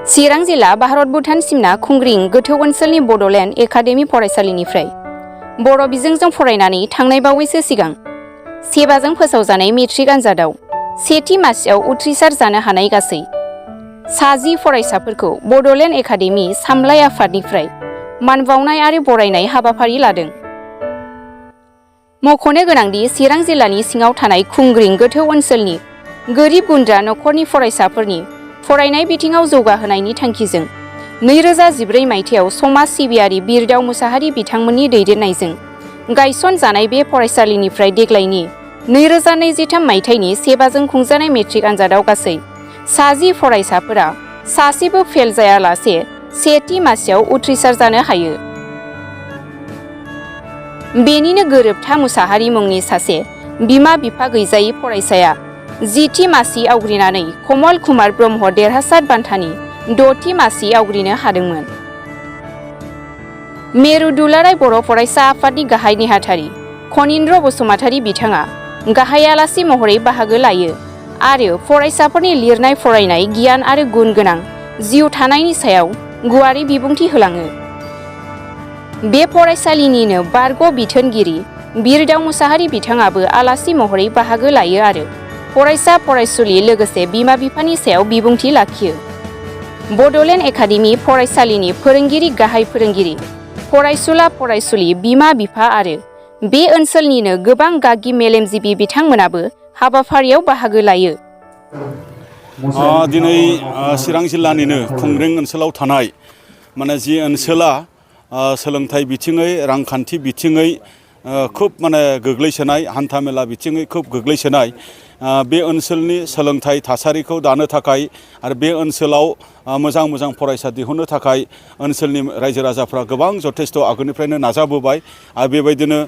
चिरां जिल्ला भारत भुटान सिमना खुंग्रिं गोथौ ओनसोलनि बड'लेण्ड एकाडेमि फरायसालिनिफ्राय बर' बिजोंजों फरायनानै थांनाय बावैसो सिगां सेबाजों फोसावजानाय मेट्रिक आनजादाव सेथि मासियाव उथ्रिसार जानो हानाय गासै 10 फरायसाफोरखौ बड'लेण्ड एकाडेमि सामलाय आफादनिफ्राय मान बावनाय आरो बरायनाय हाबाफारि लादों। मख'नो गोनांदि चिरां जिल्लानि सिङाव थानाय खुंग्रिं गोथौ ओनसोलनि गोरिब गुन्द्रा नखरनि फरायसाफोरनि फरायनाय बिथिङाव जौगाहोनायनि थांखिजों 2014 मायथाइयाव समाज सिबियारि बिरदाव मुसाहारि बिथांमोननि दैदेननायजों गायसनजानाय बे फरायसालिनिफ्राय देग्लायनि 2023 मायथाइनि सेबाजों खुंजानाय मेट्रिक आनजादाव गासै 10 फरायसाफोरा सासेबो फेल जायालासे सेथि मासियाव उथ्रिसार जानो हायो। बेनिनो गोरोबथा मुसाहारि मुंनि सासे बिमा बिफा गैजायै फरायसाया 10थि मासि आवग्रिनानै कमल कुमार ब्रह्म देरहासार बान्थानि 6थि मासि आवग्रिनो हादोंमोन। मेरु दुलाराय बर' फरायसा आफादनि गाहाय नेहाथारि खनिन्द्र बसुमतारी बिथाङा गाहाय आलासि महरै बाहागो लायो आरो फरायसाफोरनि लिरनाय फरायनाय गियान आरो गुन गोनां जिउ थानायनि सायाव गुवारै बिबुंथि होलाङो। बे फरायसालिनिनो बारग' बिथोनगिरि बिरदाव मुसाहारि बिथाङाबो आलासि महरै बाहागो लायो आरो फरायसा फरायसुलि लोगोसे बिमा बिफानि सायाव बिबुंथि लाखियो। बड'लेण्ड एकाडेमि फरायसालिनि फोरोंगिरि गाहाय फोरोंगिरि फरायसुला फरायसुलि बिमा बिफा आरो बे ओनसोलनिनो गोबां गागि मेलेमजिबि बिथांमोनाबो हाबाफारियाव बाहागो लायो। दिनै चिरां जिल्लानिनो खुंग्रिं ओनसोलाव थानाय जि ओनसोला सोलोंथाइ बिथिङै रांखान्थि बिथिङै खोब गोग्लैसोनाय हान्थामेला बिथिङै खोब गोग्लैसोनाय बे ओनसोलनि सोलोंथाइ थासारिखौ दानो थाखाय आरो बे ओनसोलाव मोजां फरायसा दिहुननो थाखाय ओनसोलनि रायजो राजाफ्रा गोबां जथेस्थ' आगोलनिफ्रायनो नाजाबोबाय आरो बेबायदिनो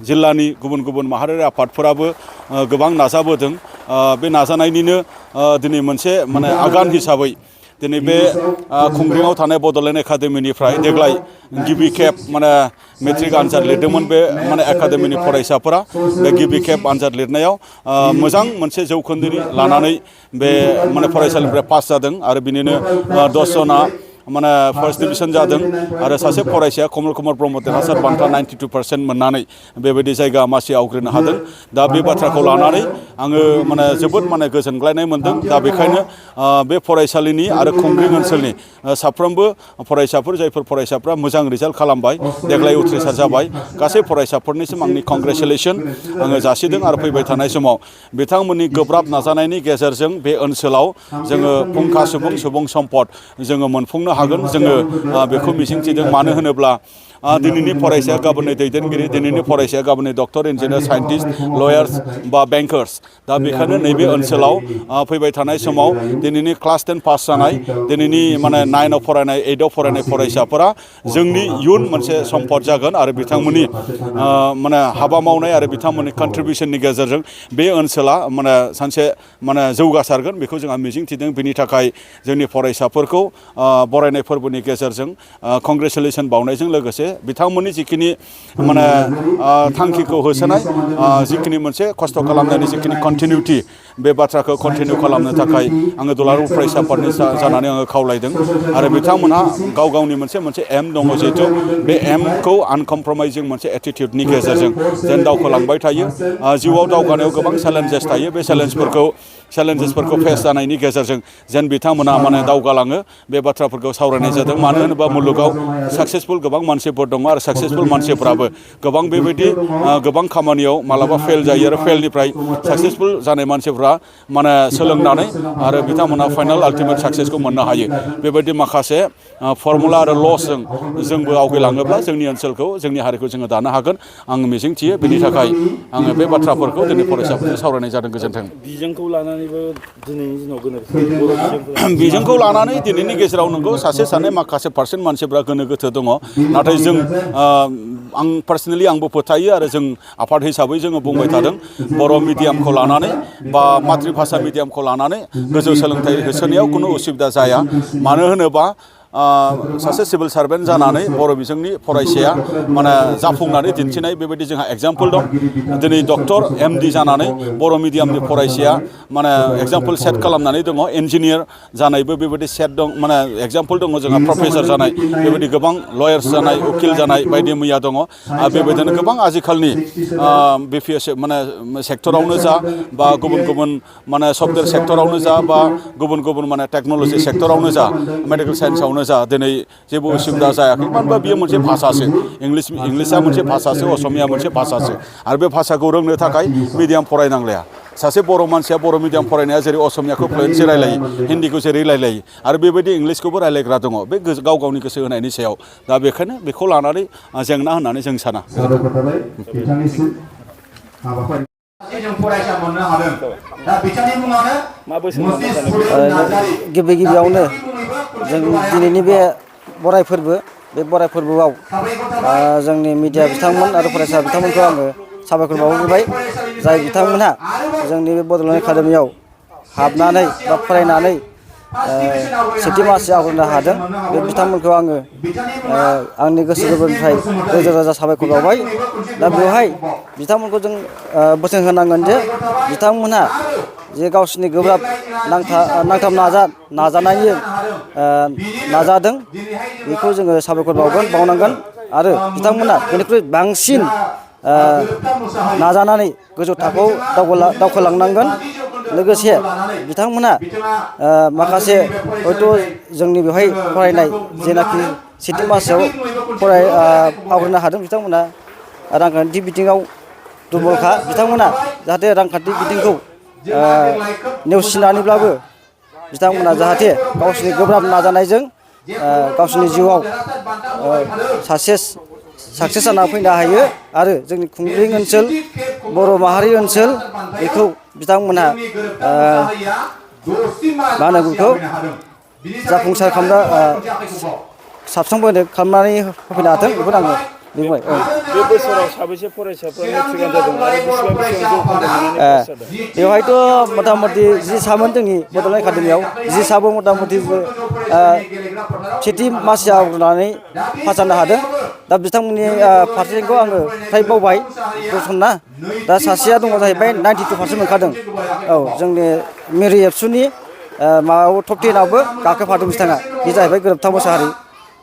जिल्लानि गुबुन माहारियारि आफादफोराबो गोबां नाजाबोदों। बे नाजानायनिनो दिनै मोनसे आगान हिसाबै दिनै बे खुंग्रिङाव थानाय बड'लेण्ड एकाडेमिनिफ्राय देग्लाय गिबि खेब मेट्रिक आनजाद लिरदोंमोन बे एकाडेमिनि फरायसाफोरा बे गिबि खेब आनजाद लिरनायाव मोजां मोनसे जौखोन्दोनि लानानै बे फरायसालिनिफ्राय पास जादों आरो बिनिनो 10 जना फार्स्ट डिभिजन जादों आरो सासे फरायसाया कमल कुमार ब्रह्म देरहासार बान्था 92% मोननानै बेबायदि जायगा मासि आवग्रिनो हादों। दा बे बाथ्राखौ लानानै आङो जोबोद गोजोनग्लायनाय मोनदों। दा बेखायनो बे फरायसालिनि आरो खुंग्रिं ओनसोलनि साफ्रोमबो फरायसाफोर जायफोर फरायसाफ्रा मोजां रिजाल्ट खालामबाय देग्लाय उथ्रिसार जाबाय गासै फरायसाफोरनिसिम आंनि कंग्रेचुलेसन आङो जासिदों आरो फैबाय थानाय समाव बिथांमोननि गोब्राब नाजानायनि गेजेरजों बे ओनसोलाव जोङो फुंखा सुबुं सम्पद जोङो मोनफुंनो हागोन जोङो बेखौ मिजिंथिदों। मानो होनोब्ला दिनैनि फरायसाया गाबोननि दैदेनगिरि दिनैनि फरायसाया गाबोननि डक्टर इन्जिनियार साइन्टिस्ट लयार्स बा बेंकार्स। दा बेखायनो नैबे ओनसोलाव फैबाय थानाय समाव दिनैनि क्लास 10 पास जानाय दिनैनि 9आव फरायनाय 8आव फरायनाय फरायसाफोरा जोंनि इयुन मोनसे सम्पद जागोन आरो बिथांमोननि हाबा मावनाय आरो बिथांमोननि कन्ट्रिबिउसननि गेजेरजों बे ओनसोला सानसे जौगासारगोन बेखौ जोंहा मिजिंथिदों। बेनि थाखाय जोंनि फरायसाफोरखौ बरायनाय फोरबोनि गेजेरजों कंग्रेचुलेसन बावनायजों लोगोसे बिथांमोननि जिखिनि थांखिखौ होसोनाय जिखिनि मोनसे खस्थ' खालामनायनि जिखिनि कन्टिनिउटि बे बाथ्राखौ कन्टिनिउ खालामनो थाखाय आङो दुलाराय फरायसा आफादनि जानानै आङो खावलायदों आरो बिथांमोनहा गावनि मोनसे एम दङ जिहेथु बे एमखौ आनकमप्रमाइजिं मोनसे एटिटिउडनि गेजेरजों जेन दावखोलांबाय थायो। जिउआव दावगानायाव गोबां चेलेन्जेस थायो बे चेलेन्जेसफोरखौ फेस जानायनि गेजेरजों जेन बिथांमोना दावगालाङो बे बाथ्राफोरखौ सावरायनाय जादों। मानो होनोबा मुलुगाव साक्सेसफुल गोबां मानसिफोर दङ आरो साक्सेसफुल मानसिफ्राबो गोबां बेबायदि गोबां खामानियाव मालाबा फेल जायो आरो फेलनिफ्राय साक्सेसफुल जानाय मानसिफ्रा सोलोंनानै आरो बिथांमोना फाइनाल आल्टिमेट साक्सेसखौ मोननो हायो। बेबायदि माखासे फर्मुला आरो लसजों जोंबो आवगायलाङोब्ला जोंनि ओनसोलखौ जोंनि हारिखौ जोङो दानो हागोन आं मिजिंथियो। बेनि थाखाय आङो बे बाथ्राफोरखौ दिनै फरायसाफोरजों सावरायनाय जादों। गोजोन्थों। बिजोंखौ लानानैबो दिनैनि दिनाव बिजोंखौ लानानै दिनैनि गेजेराव नंगौ सासे सानै माखासे पार्सेन्ट मानसिफ्रा गोनो गोथो दङ। नाथाय जों आं पार्सनेलि आंबो फोथायो आरो जों आफाद हिसाबै जोङो बुंबाय थादों बर' मिडियामखौ लानानै बा मातृभाषा मिडियामखौ लानानै गोजौ सोलोंथाइ होसोनायाव खुनु उसुबिदा जाया। मानो होनोबा सासे सिभिल सार्भेन्ट जानानै बर' बिजोंनि फरायसाया माने जाफुंनानै दिन्थिनाय बेबायदि जोंहा एग्जाम्पल दं दिनै डक्टर MD जानानै बर' मिडियामनि फरायसाया माने एग्जाम्पल सेट खालामनानै दङ इन्जिनियार जानायबो बेबायदि सेट दं माने एग्जाम्पल दङ जोंहा प्रफेसर जानाय बेबायदि गोबां लयार्स जानाय उकिल जानाय बायदि मैया दङ बेबायदिनो गोबां आजिखालनि BPS माने सेक्टरावनो जा बा गुबुन गुबुन माने सफ्टवेयर सेक्टरावनो जा बा गुबुन गुबुन माने टेक्न'लजि सेक्टरावनो जा मेडिकेल साइन्सआवनो जा दिनै जेबो उसुबिदा जायाखै मानो होनबा बियो मोनसे भाषासो इंलिसा मोनसे भाषासो असमिया मोनसे भाषासो आरो बे भाषाखौ रोंनो थाखाय मिडियाम फरायनांलाया सासे बर' मानसिया बर' मिडियाम फरायनाया जेरै असमियाखौ फ्लुयेन्सि रायलायो हिन्दीखौ जेरै रायलायो आरो बेबायदि इंलिसखौबो रायलायग्रा दङ बे गाव गावनि गोसो होनायनि सायाव दा बेखायनो बेखौ लानानै जेंना होननानै जों साना जों फरायसा मोननो हादों दा बिथांनि मुङावनो मा बोसोन मोननो सानो गिबि गिबियावनो जों दिनैनि बे बराय फोरबो बे बराय फोरबोआव जोंनि मिडिया बिथांमोन आरो फरायसा बिथांमोनखौ आङो साबायखर बावहरबाय जाय बिथांमोनहा जोंनि बे बड'लेण्ड एकाडेमियाव हाबनानै बा फरायनानै सेथि मासि आवग्रिनो हादों बे बिथांमोनखौ आङो आंनि गोसो गोरबोनिफ्राय रोजा रोजा साबायखर बावबाय दा बेवहाय बिथांमोनखौ जों बोसोन होनांगोन जे बिथांमोनहा जे गावसोरनि गोब्राब नांथाब नाजानायनि नाजादों बेखौ जोङो साबायखर बावनांगोन आरो बिथांमोना बेनिख्रुइ बांसिन नाजानानै गोजौ थाखोआव दावखोलांनांगोन लोगोसे बिथांमोना माखासे हयथ' जोंनि बेवहाय फरायनाय जेनाखि सेथि मासाव आवग्रिनो हादों बिथांमोना रांखान्थि बिथिङाव दुरबलखा बिथांमोना जाहाथे रांखान्थि बिथिंखौ नेवसिनानैब्लाबो बिथांमोना जाहाथे गावसोरनि गोब्राब नाजानायजों गावसोरनि जिउआव साक्सेस जाना फैनो हायो आरो जोंनि खुंग्रिं ओनसोल बर' माहारि ओनसोल बेखौ बिथांमोनहा मा होनो बेखौ जाफुंसार साबस्रांबोनो खालामनानै होफैनो हाथों बेखौनो आङो बुंबाय बे बोसोराव साबैसे फरायसाफोरा मेट्रिक आनजाद होदों आरो बेसेबां जौखोन्दो मोननानै पास जादों बेवहायथ' मथा मथि 10 सामोन जोंनि बड'लेण्ड एकाडेमियाव 10 साबो मथा मथि सेथि मासि आवग्रिनानै पास जानो हादों दा बिथांमोननि पारसेन्टखौ आङो फ्राय बावबाय दसना दा सासेया दङ जाहैबाय 92% मोनखादों औ जोंनि मेरि एबसुनि माबायाव टप 10आवबो गाखोफादों बिथाङा बे जाहैबाय गोरोबथाव मोसाहारि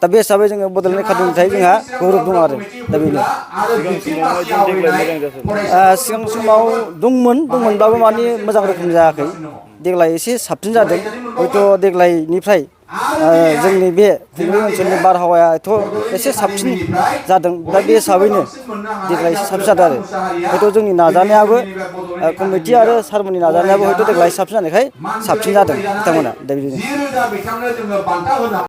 दा बे हिसाबै जोङो बड'लेण्ड एकाडेमिनिफ्राय जोंहा गौरब दं आरो दा बेनो सिगां समाव दंमोनब्लाबो माने मोजां रोखोम जायाखै देग्लाय एसे साबसिन जादों हयथ' देग्लायनिफ्राय जोंनि बे खुंग्रिं ओनसोलनि बारहावायाथ' एसे साबसिन जादों दा बे हिसाबैनो देग्लाय एसे साबसिन जादों आरो हयथ' जोंनि नाजानायाबो कमिटि आरो सारमोननि नाजानायाबो हयथ' देग्लाय साबसिन जानायखाय साबसिन जादों बिथांमोना दा बिदिनो